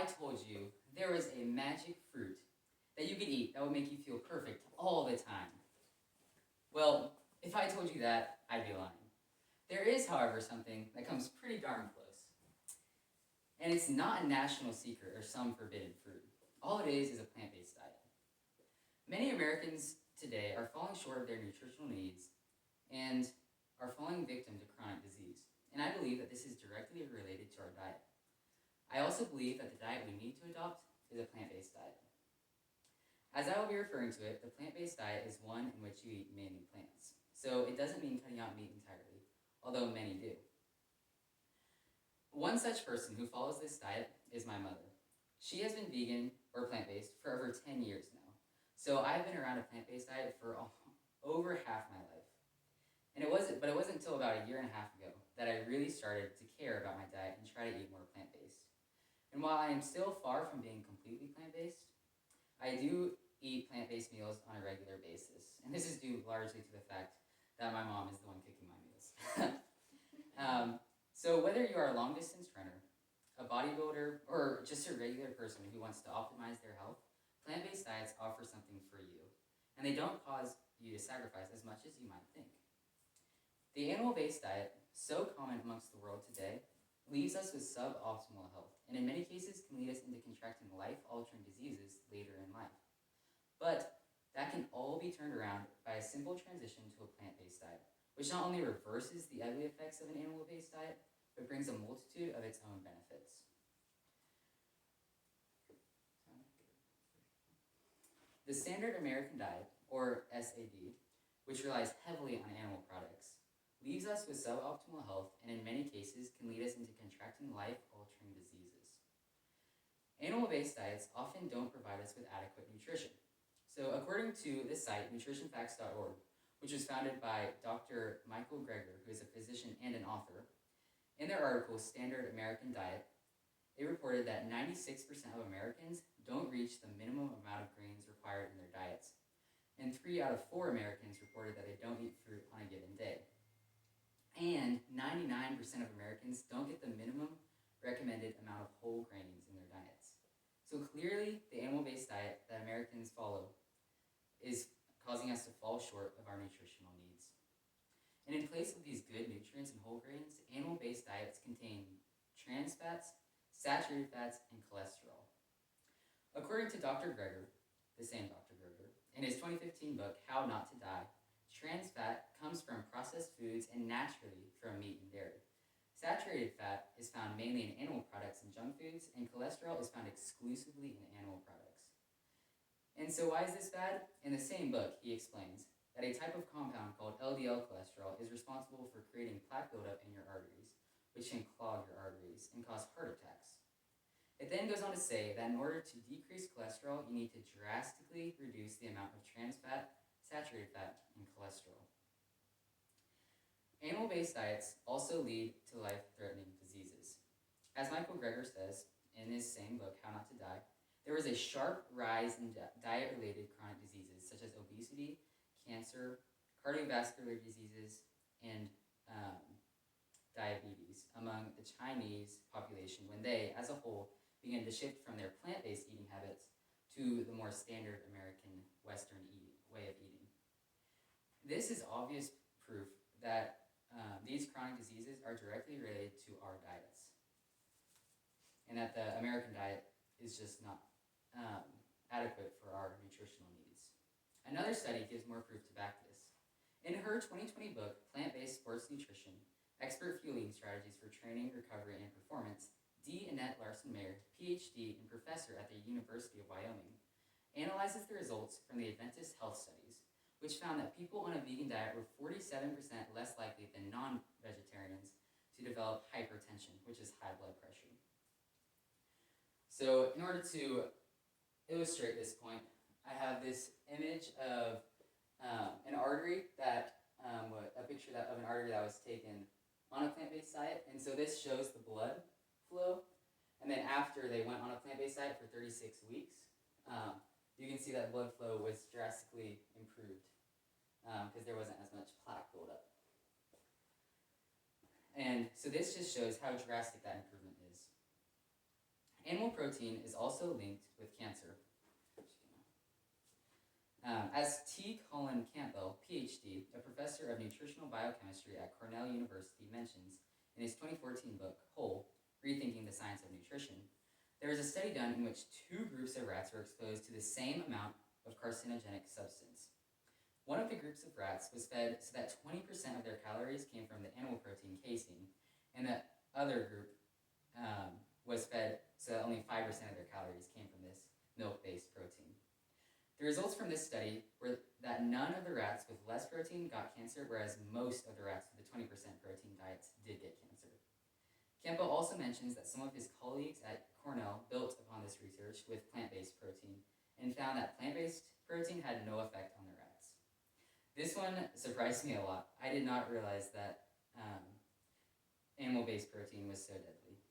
told you there was a magic fruit that you could eat that would make you feel perfect all the time, well, if I told you that, I'd be lying. There is, however, something that comes pretty darn close. And it's not a national secret or some forbidden fruit. All it is a plant-based diet. Many Americans today are falling short of their nutritional needs and are falling victim to chronic disease. And I believe that this is directly related to our diet. I also believe that the diet we need to adopt is a plant-based diet. As I will be referring to it, the plant-based diet is one in which you eat mainly plants. So it doesn't mean cutting out meat entirely, although many do. One such person who follows this diet is my mother. She has been vegan or plant-based for over 10 years now. So I've been around a plant-based diet for over half my life. It wasn't until about a year and a half ago that I really started to care about my diet and try to eat more plant-based. And while I am still far from being completely plant-based, I do eat plant-based meals on a regular basis. And this is due largely to the fact that my mom is the one cooking my meals. So whether you are a long-distance runner, a bodybuilder, or just a regular person who wants to optimize their health, plant-based diets offer something for you. And they don't cause you to sacrifice as much as you might think. The animal-based diet, so common amongst the world today, leaves us with suboptimal health, and in many cases can lead us into contracting life-altering diseases later in life. But that can all be turned around by a simple transition to a plant-based diet, which not only reverses the ugly effects of an animal-based diet, but brings a multitude of its own benefits. The standard American diet, or SAD, which relies heavily on animal products, leaves us with suboptimal health and in many cases can lead us into contracting life-altering diseases. Animal-based diets often don't provide us with adequate nutrition. So according to the site nutritionfacts.org, which was founded by Dr. Michael Greger, who is a physician and an author, in their article, Standard American Diet, they reported that 96% of Americans don't reach the minimum amount of grains required in their diets. And 3 out of 4 Americans reported that they don't eat fruit on a given day. And 99% of Americans don't get the minimum recommended amount of whole grains in their diets. So clearly, the animal-based diet that Americans follow is causing us to fall short of our nutritional needs. And in place of these good nutrients and whole grains, animal-based diets contain trans fats, saturated fats, and cholesterol. According to Dr. Greger, the same Dr. Greger, in his 2015 book, How Not to Die, trans fat comes from processed foods and naturally from meat and dairy. Saturated fat is found mainly in animal products and junk foods, and cholesterol is found exclusively in animal products. And so why is this bad? In the same book, he explains that a type of compound called LDL cholesterol is responsible for creating plaque buildup in your arteries, which can clog your arteries and cause heart attacks. It then goes on to say that in order to decrease cholesterol, you need to drastically reduce the amount of trans fat, saturated fat, and cholesterol. Animal-based diets also lead to life-threatening diseases. As Michael Greger says in his same book, How Not to Die, there was a sharp rise in diet-related chronic diseases such as obesity, cancer, cardiovascular diseases, and diabetes among the Chinese population when they, as a whole, began to shift from their plant-based eating habits to the more standard American Western way of eating. This is obvious proof that these chronic diseases are directly related to our diets, and that the American diet is just not adequate for our nutritional needs. Another study gives more proof to back this. In her 2020 book, Plant-Based Sports Nutrition, Expert Fueling Strategies for Training, Recovery, and Performance, D. Annette Larson-Mayer, PhD and professor at the University of Wyoming, analyzes the results from the Adventist Health Studies, which found that people on a vegan diet were 47% less likely than non-vegetarians to develop hypertension, which is high blood pressure. So in order to illustrate this point, I have this image of an artery that, a picture of an artery that was taken on a plant-based diet. And so this shows the blood flow. And then after they went on a plant-based diet for 36 weeks, you can see that blood flow was drastically improved because there wasn't as much plaque buildup. And so this just shows how drastic that improvement is. Animal protein is also linked with cancer. As T. Colin Campbell, PhD, a professor of nutritional biochemistry at Cornell University, mentions in his 2014 book, Whole, Rethinking the Science of Nutrition, there was a study done in which two groups of rats were exposed to the same amount of carcinogenic substance. One of the groups of rats was fed so that 20% of their calories came from the animal protein casein, and the other group was fed so that only 5% of their calories came from this milk-based protein. The results from this study were that none of the rats with less protein got cancer, whereas most of the rats with the 20% protein diets did get cancer. Campbell also mentions that some of his colleagues at Cornell built upon this research with plant-based protein and found that plant-based protein had no effect on the rats. This one surprised me a lot. I did not realize that animal-based protein was so deadly.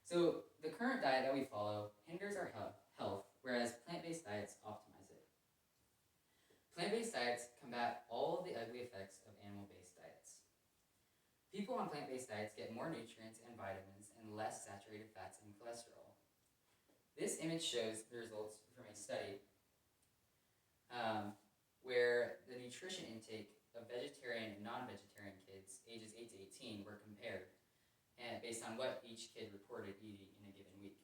So the current diet that we follow hinders our health, whereas plant-based diets optimize it. Plant-based diets combat all of the ugly effects of animal-based diets. People on plant-based diets get more nutrients and vitamins and less saturated fats and cholesterol. This image shows the results from a study where the nutrition intake of vegetarian and non-vegetarian kids ages 8 to 18 were compared based on what each kid reported eating in a given week.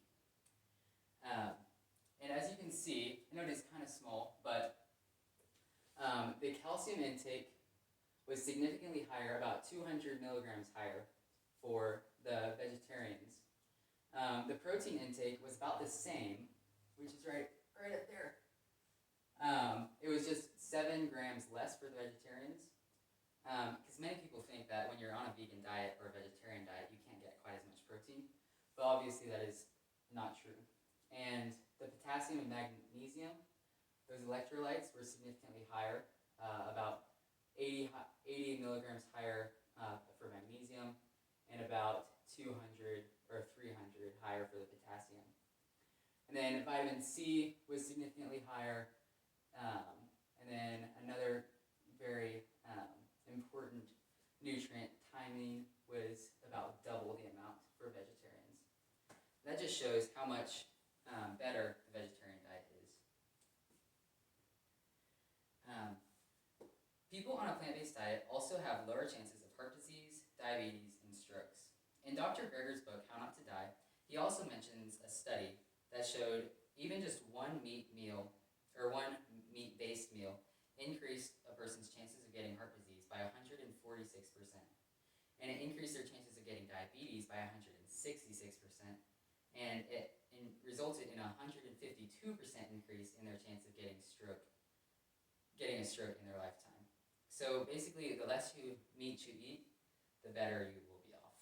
And as you can see, I know it is kind of small, but the calcium intake was significantly higher, about 200 milligrams higher for the vegetarians. The protein intake was about the same, which is right up there. It was just 7 grams less for the vegetarians, because many people think that when you're on a vegan diet or a vegetarian diet, you can't get quite as much protein, but obviously that is not true. And the potassium and magnesium, those electrolytes were significantly higher, about 80 milligrams higher for magnesium, and about 200 or 300 higher for the potassium. And then vitamin C was significantly higher, and then another very important nutrient, thiamine, was about double the amount for vegetarians. That just shows how much better the vegetarian diet is. People on a plant-based diet also have lower chances of heart disease, diabetes, and strokes. In Dr. Greger's book, How Not to Die, he also mentions a study that showed even just one meat meal, or one meat-based meal, increased a person's chances of getting heart disease by 146%. And it increased their chances of getting diabetes by 166%. And it resulted in a 152% increase in their chance of getting a stroke in their lifetime. So basically, the less meat you eat, the better you will be off.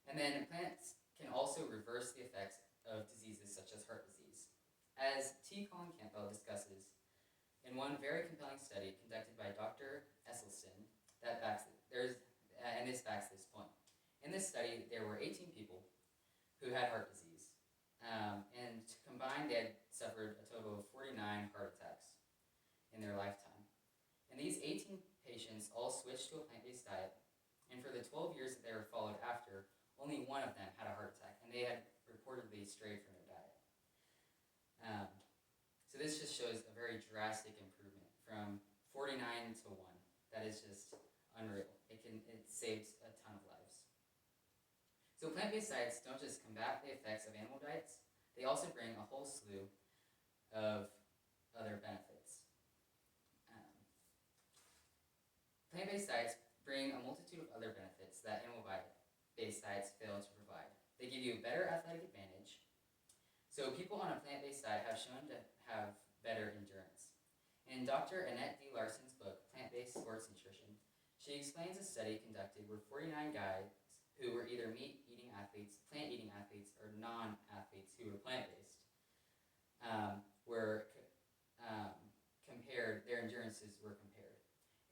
And then plants can also reverse the effects of diseases such as heart disease. As T. Colin Campbell discusses in one very compelling study conducted by Dr. Esselstyn, and this backs this point. In this study, there were 18 people who had heart disease, and combined they had suffered a total of 49 heart attacks in their lifetime. And these 18 patients all switched to a plant-based diet, and for the 12 years that they were followed after, only one of them had a heart attack, and they had reportedly strayed from their diet. So this just shows a very drastic improvement from 49 to 1. That is just unreal. It saves a ton of lives. So plant-based diets don't just combat the effects of animal diets, they also bring a whole slew of other benefits. Plant-based diets bring a multitude of other benefits that animal-based diets fail to provide. They give you a better athletic advantage. So people on a plant-based diet have shown to have better endurance. In Dr. Annette D. Larson's book, Plant-Based Sports Nutrition, she explains a study conducted where 49 guys who were either meat-eating athletes, plant-eating athletes, or non-athletes who were plant-based were compared, their endurances were compared.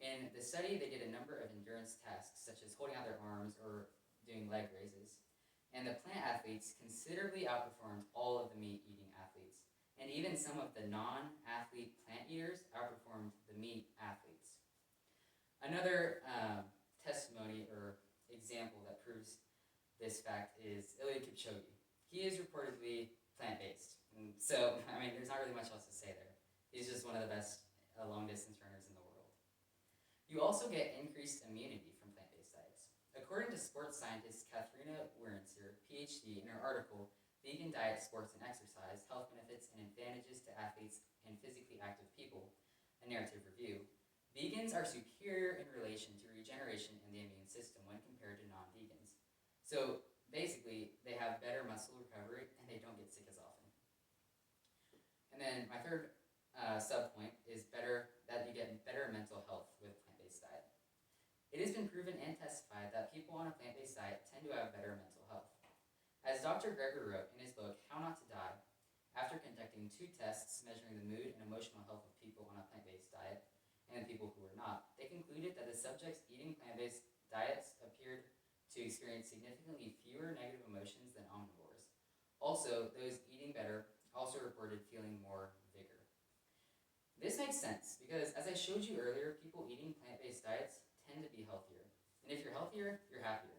In the study, they did a number of endurance tasks, such as holding out their arms or doing leg raises. And the plant athletes considerably outperformed all of the meat-eating athletes. And even some of the non-athlete plant eaters outperformed the meat athletes. Another testimony or example that proves this fact is Eliud Kipchoge. He is reportedly plant-based. And so, I mean, there's not really much else to say there. He's just one of the best long-distance runners in the world. You also get increased immunity from plant-based diets. According to sports scientist Katharina Wierenzer, PhD, in her article, Vegan Diet, Sports and Exercise, Health Benefits and Advantages to Athletes and Physically Active People, a narrative review, vegans are superior in relation to regeneration in the immune system when compared to non-vegans. So basically, they have better muscle recovery and they don't get sick as often. And then my third sub-point is that you get better mental health with a plant-based diet. It has been proven and testified that people on a plant-based diet tend to have better mental health. As Dr. Greger wrote in his book, How Not to Die, after conducting 2 tests measuring the mood and emotional health of people on a plant-based diet and the people who were not, they concluded that the subjects eating plant-based diets appeared to experience significantly fewer negative emotions than omnivores. Also, those eating better also reported feeling more vigor. This makes sense because, as I showed you earlier, people eating plant-based diets tend to be healthier. And if you're healthier, you're happier.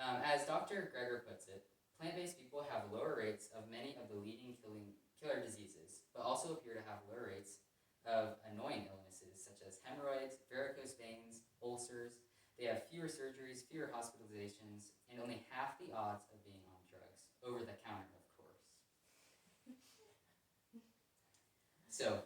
As Dr. Greger puts it, plant-based people have lower rates of many of the leading killer diseases, but also appear to have lower rates of annoying illnesses such as hemorrhoids, varicose veins, ulcers. They have fewer surgeries, fewer hospitalizations, and only half the odds of being on drugs, over the counter, of course. So,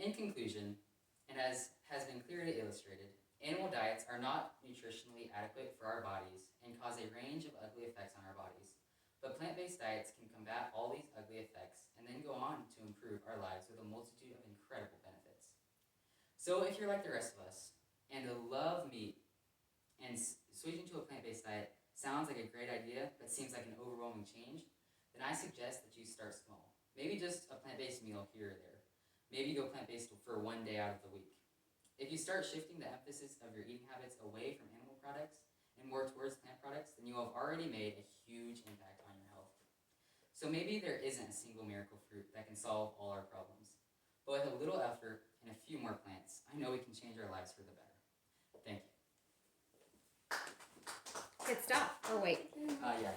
in conclusion, and as has been clearly illustrated, animal diets are not nutritionally adequate for our bodies and cause a range of ugly effects on our bodies. But plant-based diets can combat all these ugly effects and then go on to improve our lives with a multitude of incredible benefits. So if you're like the rest of us and love meat, and switching to a plant-based diet sounds like a great idea but seems like an overwhelming change, then I suggest that you start small. Maybe just a plant-based meal here or there. Maybe go plant-based for 1 day out of the week. If you start shifting the emphasis of your eating habits away from animal products and more towards plant products, then you have already made a huge impact on your health. So maybe there isn't a single miracle fruit that can solve all our problems. But with a little effort and a few more plants, I know we can change our lives for the better. Thank you. Good stuff. Oh, wait. Yeah,